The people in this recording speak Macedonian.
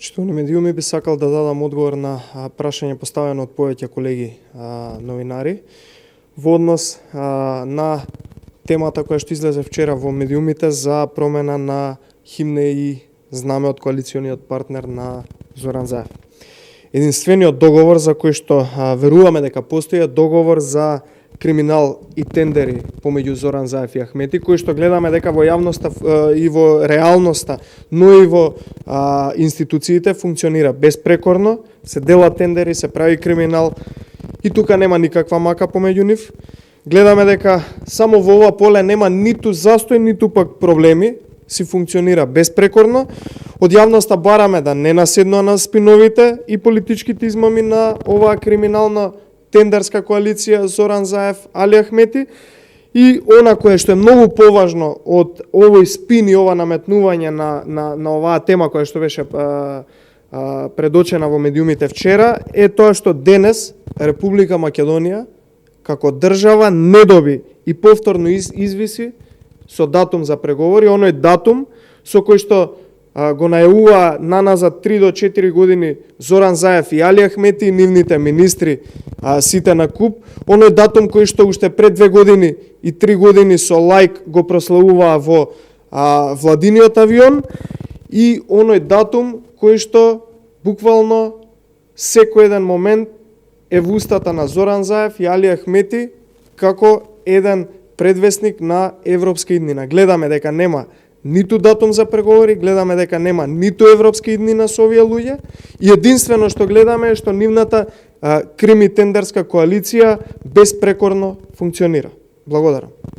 Почитувани медиуми, би сакал да дадам одговор на прашање поставено од повеќе колеги новинари во однос на темата која што излезе вчера во медиумите за промена на химне и знаме од коалициониот партнер на Зоран Заев. Единствениот договор за кој што веруваме дека постои е договор за криминал и тендери помеѓу Зоран Заев и Ахмети, кој што гледаме дека во јавноста и во реалноста, но и во институциите функционира безпрекорно, се делат тендери, се прави криминал и тука нема никаква мака помеѓу нив. Гледаме дека само во ова поле нема ниту застој, ниту пак проблеми, си функционира безпрекорно. Од јавноста бараме да не наседнува на спиновите и политичките измами на оваа криминална тендерска коалиција Зоран Заев, Али Ахмети, и она кое што е многу поважно од овој спин и ова наметнување на оваа тема која што беше предочена во медиумите вчера, е тоа што денес Република Македонија како држава не доби и повторно извиси со датум за преговори, оној датум со кој што го најавува наназад 3 до 4 години Зоран Заев и Али Ахмети и нивните министри сите на куп, оној датум кој што уште пред 2 години и 3 години со лајк го прославуваа во владиниот авион, и оној датум кој што буквално секој еден момент е во устата на Зоран Заев и Али Ахмети како еден предвесник на европска иднина. Гледаме дека нема ниту датум за преговори, гледаме дека нема ниту европска иднина со овие луѓе, и единствено што гледаме е што нивната крими тендерска коалиција безпрекорно функционира. Благодарам.